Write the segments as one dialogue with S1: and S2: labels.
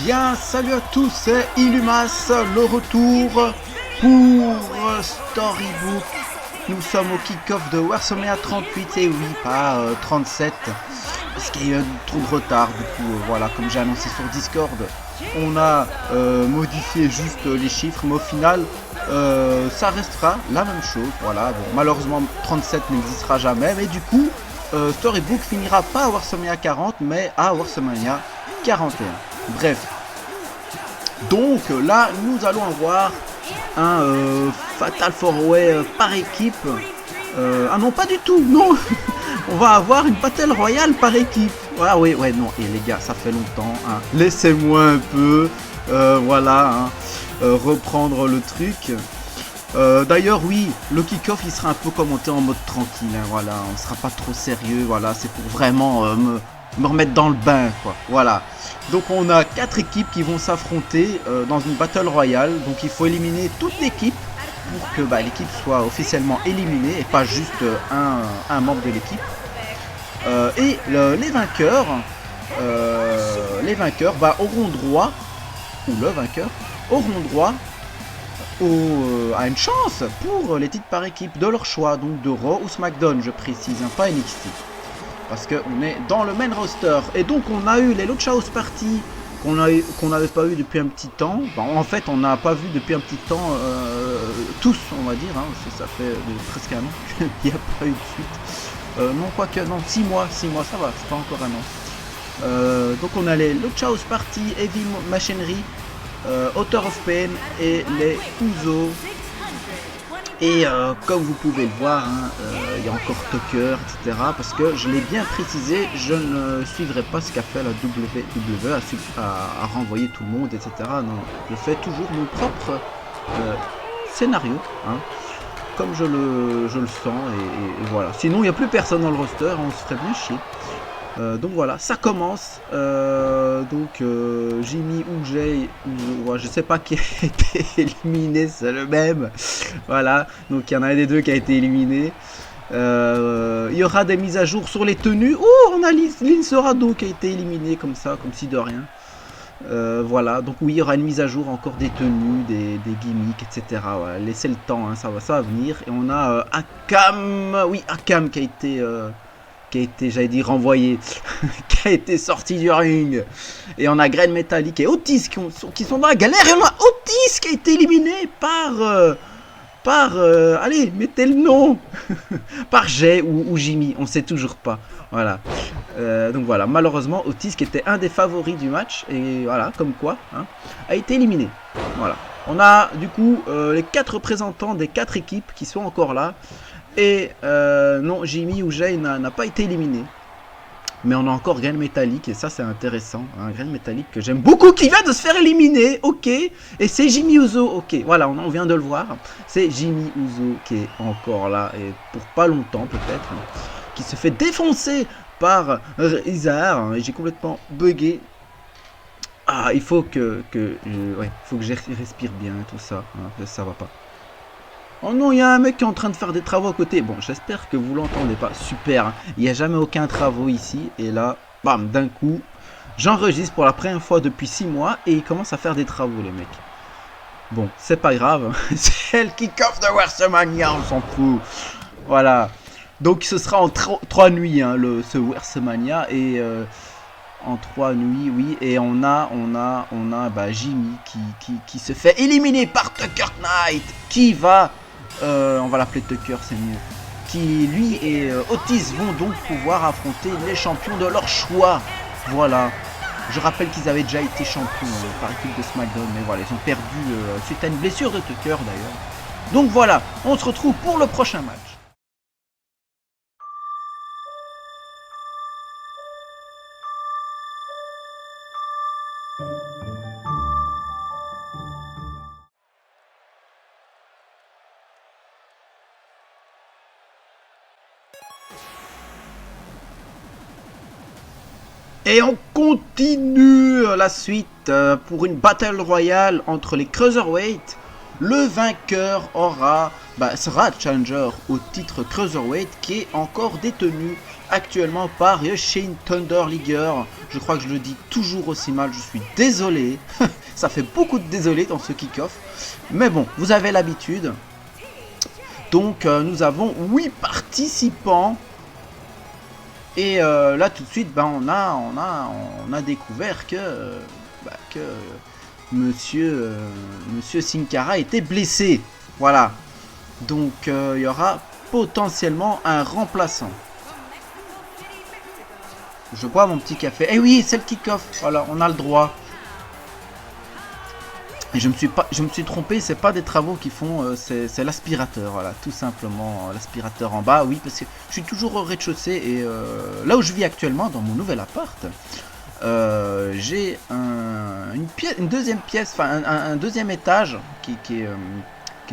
S1: bien, salut à tous, c'est Illumas, le retour pour Storybook. Nous sommes au kick-off de WrestleMania 38, et oui, pas 37, parce qu'il y a eu trop de retard, du coup, voilà, comme j'ai annoncé sur Discord, on a modifié juste les chiffres, mais au final, ça restera la même chose, voilà. Bon, malheureusement, 37 n'existera jamais, mais du coup, Storybook finira pas à WrestleMania 40, mais à WrestleMania 41. Bref. Donc là, nous allons avoir un Fatal 4-Way par équipe. Ah non, pas du tout, non. On va avoir une Battle Royale par équipe. Ah oui, ouais, non. Et les gars, ça fait longtemps. Hein. Laissez-moi un peu, voilà, hein, reprendre le truc. D'ailleurs, oui, le kick-off il sera un peu commenté en mode tranquille, hein, voilà, on sera pas trop sérieux, voilà, c'est pour vraiment me remettre dans le bain, quoi, voilà. Donc on a 4 équipes qui vont s'affronter dans une Battle Royale, donc il faut éliminer toute l'équipe pour que l'équipe soit officiellement éliminée et pas juste un membre de l'équipe. Et les vainqueurs auront droit, ou le vainqueur, auront droit à une chance pour les titres par équipe de leur choix, donc de Raw ou SmackDown, je précise, hein, pas NXT, parce qu'on est dans le main roster. Et donc on a eu les Lucha House Party qu'on n'avait pas eu depuis un petit temps. En fait, on n'a pas vu depuis un petit temps, tous, on va dire, hein, ça fait presque un an qu'il n'y a pas eu de suite. Non, quoique, non, 6 mois, ça va, c'est pas encore un an. Donc on a les Lucha House Party, Heavy Machinery, Author of Pain et les Usos. Et comme vous pouvez le voir, hein, il y a encore Tucker, etc. Parce que je l'ai bien précisé, je ne suivrai pas ce qu'a fait la WWE à renvoyer tout le monde, etc. Non, je fais toujours mon propre scénario, hein, comme je le sens, et voilà. Sinon, il n'y a plus personne dans le roster, on se ferait bien chier. Donc voilà, ça commence. Jimmy ou Jay, je sais pas qui a été éliminé, c'est le même. Voilà, donc il y en a un des deux qui a été éliminé. Il y aura des mises à jour sur les tenues. Oh, on a Linsorado qui a été éliminé comme ça, comme si de rien. Voilà, donc oui, il y aura une mise à jour encore des tenues, des gimmicks, etc. Voilà, laissez le temps, hein, ça va venir. Et on a Akam qui a été, j'allais dire, renvoyé, qui a été sorti du ring. Et on a Grain Metallic et Otis qui sont dans la galère. Et on a Otis qui a été éliminé par allez, mettez le nom, par Jay ou Jimmy, on sait toujours pas. Voilà. Donc voilà, malheureusement, Otis, qui était un des favoris du match, et voilà, comme quoi, hein, a été éliminé. Voilà. On a du coup les 4 représentants des 4 équipes qui sont encore là. Et non, Jimmy ou Jay n'a pas été éliminé. Mais on a encore Grain Metallic, et ça c'est intéressant. Un Grain Metallic que j'aime beaucoup, qui vient de se faire éliminer, ok. Et c'est Jimmy Uso, ok. Voilà, on vient de le voir. C'est Jimmy Uso qui est encore là, et pour pas longtemps peut-être. Qui se fait défoncer par Izar. Et j'ai complètement bugué. Ah, il faut que je respire bien, tout ça. Hein, ça va pas. Oh non, il y a un mec qui est en train de faire des travaux à côté. Bon, j'espère que vous l'entendez pas. Super, hein. Il n'y a jamais aucun travaux ici. Et là, bam, d'un coup, j'enregistre pour la première fois depuis 6 mois. Et il commence à faire des travaux, les mecs. Bon, c'est pas grave. C'est le kick-off de WrestleMania, on s'en fout. Voilà. Donc ce sera en 3 nuits, hein, ce WrestleMania. Et en 3 nuits, oui. Et on a Jimmy qui se fait éliminer par Tucker Knight. Qui va... on va l'appeler Tucker, c'est mieux. Qui, lui et Otis vont donc pouvoir affronter les champions de leur choix. Voilà. Je rappelle qu'ils avaient déjà été champions par équipe de SmackDown. Mais voilà, ils ont perdu suite à une blessure de Tucker d'ailleurs. Donc voilà, on se retrouve pour le prochain match. Et on continue la suite pour une Battle Royale entre les Cruiserweight. Le vainqueur sera challenger au titre Cruiserweight qui est encore détenu actuellement par Shane Thunderliger. Je crois que je le dis toujours aussi mal, je suis désolé. Ça fait beaucoup de désolé dans ce kick-off. Mais bon, vous avez l'habitude. Donc nous avons 8 participants. Et là tout de suite, on a découvert que Monsieur Sin Cara était blessé. Voilà. Donc il y aura potentiellement un remplaçant. Je bois mon petit café. Eh oui, c'est le kick-off. Voilà, on a le droit. Et je me suis trompé, c'est pas des travaux qui font, c'est l'aspirateur, voilà, tout simplement, l'aspirateur en bas, oui, parce que je suis toujours au rez-de-chaussée et là où je vis actuellement, dans mon nouvel appart, j'ai une deuxième pièce, enfin un deuxième étage qui est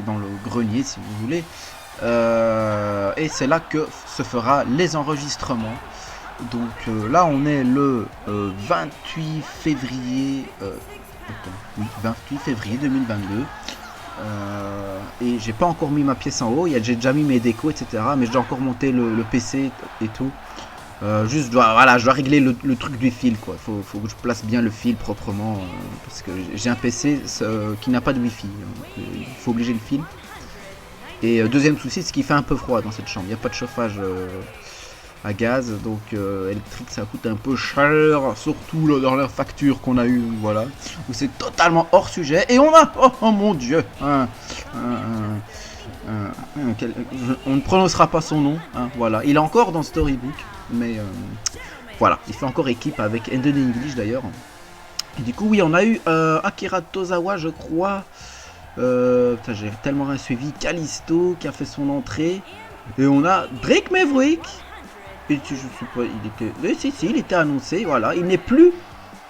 S1: dans le grenier, si vous voulez, et c'est là que se fera les enregistrements. Donc là, on est le 28 février. 28 février 2022 et j'ai pas encore mis ma pièce en haut, j'ai déjà mis mes décos, etc. Mais je dois encore monter le PC et tout. Juste je dois régler le truc du fil, quoi. Faut que je place bien le fil proprement, parce que j'ai un PC qui n'a pas de wifi, il faut obliger le fil. Et deuxième souci, c'est qu'il fait un peu froid dans cette chambre, il n'y a pas de chauffage à gaz, donc électrique, ça coûte un peu cher, surtout là, dans la facture qu'on a eu, voilà, où c'est totalement hors sujet. Et on a, oh mon dieu, on ne prononcera pas son nom, hein, voilà, il est encore dans Storybook, mais voilà, il fait encore équipe avec Enden English d'ailleurs. Et du coup, oui, on a eu Akira Tozawa, je crois, putain, j'ai tellement rien suivi, Kalisto qui a fait son entrée, et on a Drake Maverick. Et je sais pas, il était annoncé, voilà, il n'est plus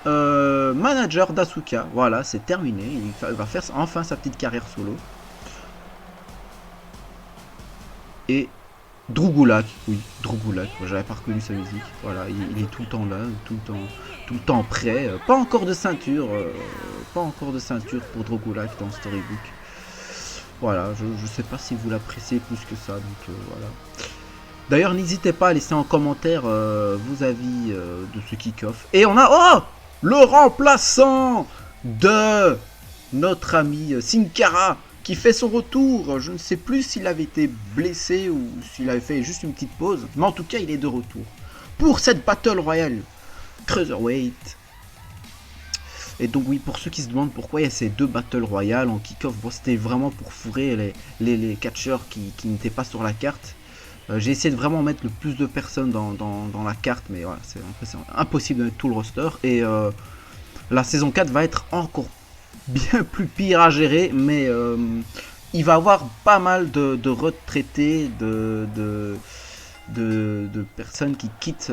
S1: manager d'Asuka, voilà, c'est terminé, il va faire enfin sa petite carrière solo. Et Drugulak, oui, Drugulak, j'avais pas reconnu sa musique, voilà, il est tout le temps là, tout le temps prêt, pas encore de ceinture pour Drugulak dans Storybook. Voilà, je sais pas si vous l'appréciez plus que ça, donc voilà. D'ailleurs, n'hésitez pas à laisser en commentaire vos avis de ce kick-off. Et on a le remplaçant de notre ami Sin Cara qui fait son retour. Je ne sais plus s'il avait été blessé ou s'il avait fait juste une petite pause. Mais en tout cas, il est de retour pour cette Battle Royale Cruiserweight. Et donc oui, pour ceux qui se demandent pourquoi il y a ces deux Battle Royale en kick-off, bon, c'était vraiment pour fourrer les catcheurs qui n'étaient pas sur la carte. J'ai essayé de vraiment mettre le plus de personnes dans la carte, mais voilà, c'est impossible de mettre tout le roster. Et la saison 4 va être encore bien plus pire à gérer, mais il va y avoir pas mal de retraités, de personnes qui quittent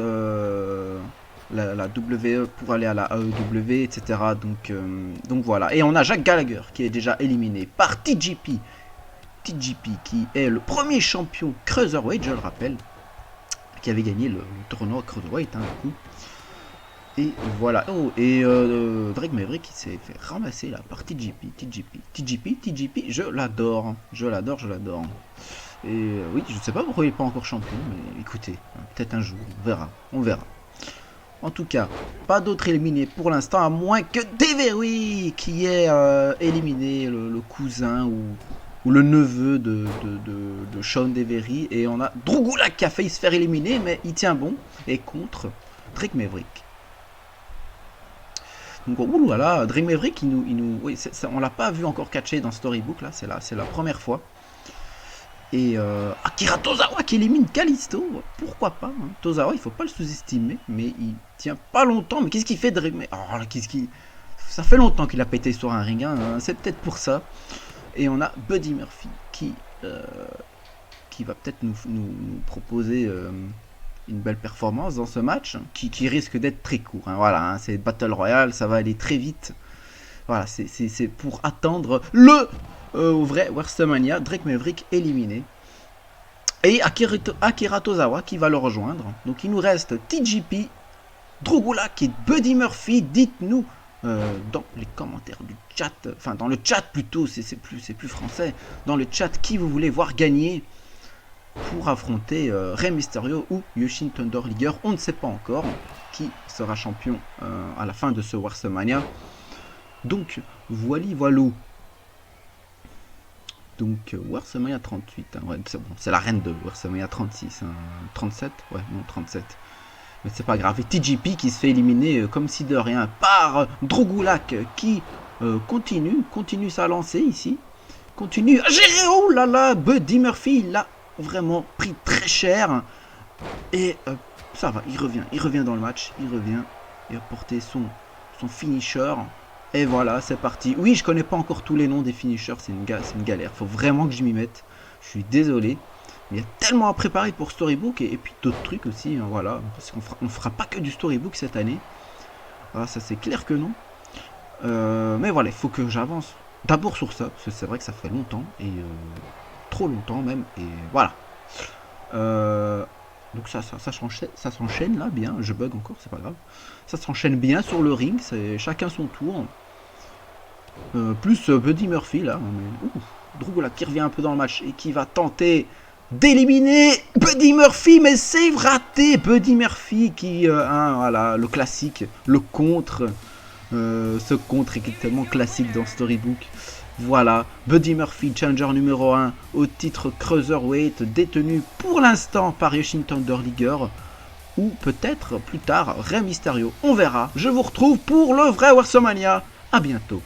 S1: la WWE pour aller à la AEW, etc. Donc voilà. Et on a Jack Gallagher qui est déjà éliminé par TJP. TJP qui est le premier champion Cruiserweight, je le rappelle, qui avait gagné le tournoi Cruiserweight, hein, du coup. Et voilà. Oh, et Drake Maverick qui s'est fait ramasser là par TJP, je l'adore. Et oui, je ne sais pas pourquoi il n'est pas encore champion, mais écoutez, peut-être un jour, on verra. En tout cas, pas d'autres éliminés pour l'instant, à moins que Devery qui est éliminé, le cousin ou le neveu de Sean Devery. Et on a Drugulak qui a failli se faire éliminer, mais il tient bon. Et contre Drake Maverick. Donc voilà, Drake Maverick, oui, on l'a pas vu encore catcher dans Storybook, là, c'est la première fois. Et Akira Tozawa qui élimine Kalisto, pourquoi pas, hein. Tozawa, il faut pas le sous-estimer, mais il tient pas longtemps. Mais qu'est-ce qu'il fait Drake Maverick? Ça fait longtemps qu'il a pété sur un ring, hein, c'est peut-être pour ça. Et on a Buddy Murphy qui va peut-être nous proposer une belle performance dans ce match, qui risque d'être très court, hein. Voilà, hein, c'est Battle Royale, ça va aller très vite. Voilà, c'est pour attendre le vrai WrestleMania. Drake Maverick éliminé. Et Akira Tozawa qui va le rejoindre. Donc il nous reste TJP, Drugulak et Buddy Murphy. Dites-nous dans les commentaires du chat, enfin dans le chat plutôt, c'est plus français, dans le chat qui vous voulez voir gagner. pour affronter Rey Mysterio ou Jushin Thunder Liger. On ne sait pas encore qui sera champion à la fin de ce WrestleMania. Donc, voilou. Donc, WrestleMania 38. Hein, ouais, c'est bon, c'est la reine de WrestleMania 36. Hein, 37 ouais, non, 37. Mais c'est pas grave. Et TJP qui se fait éliminer comme si de rien par Drew Gulak qui continue sa lancée ici. Continue à gérer. Oh là là, Buddy Murphy, il l'a vraiment pris très cher. Et ça va, il revient dans le match. Il revient et a porté son finisher. Et voilà, c'est parti. Oui, je connais pas encore tous les noms des finishers, c'est une galère. Faut vraiment que je m'y mette. Je suis désolé. Mais il y a tellement à préparer pour Storybook et puis d'autres trucs aussi. Hein, voilà, parce qu'on fera pas que du Storybook cette année. Ah, ça c'est clair que non. Mais voilà, il faut que j'avance d'abord sur ça, parce que c'est vrai que ça fait longtemps, et trop longtemps même, et voilà. Donc ça s'enchaîne là bien, je bug encore, c'est pas grave. Ça s'enchaîne bien sur le ring, c'est chacun son tour. Plus Buddy Murphy là, Drew Gulak qui revient un peu dans le match et qui va tenter d'éliminer Buddy Murphy, mais c'est raté. Buddy Murphy qui, voilà, le classique, le contre. Ce contre est tellement classique dans Storybook. Voilà, Buddy Murphy, challenger numéro 1 au titre Cruiserweight, détenu pour l'instant par Jushin Thunder Liger, ou peut-être plus tard Rey Mysterio. On verra. Je vous retrouve pour le vrai WrestleMania. À bientôt.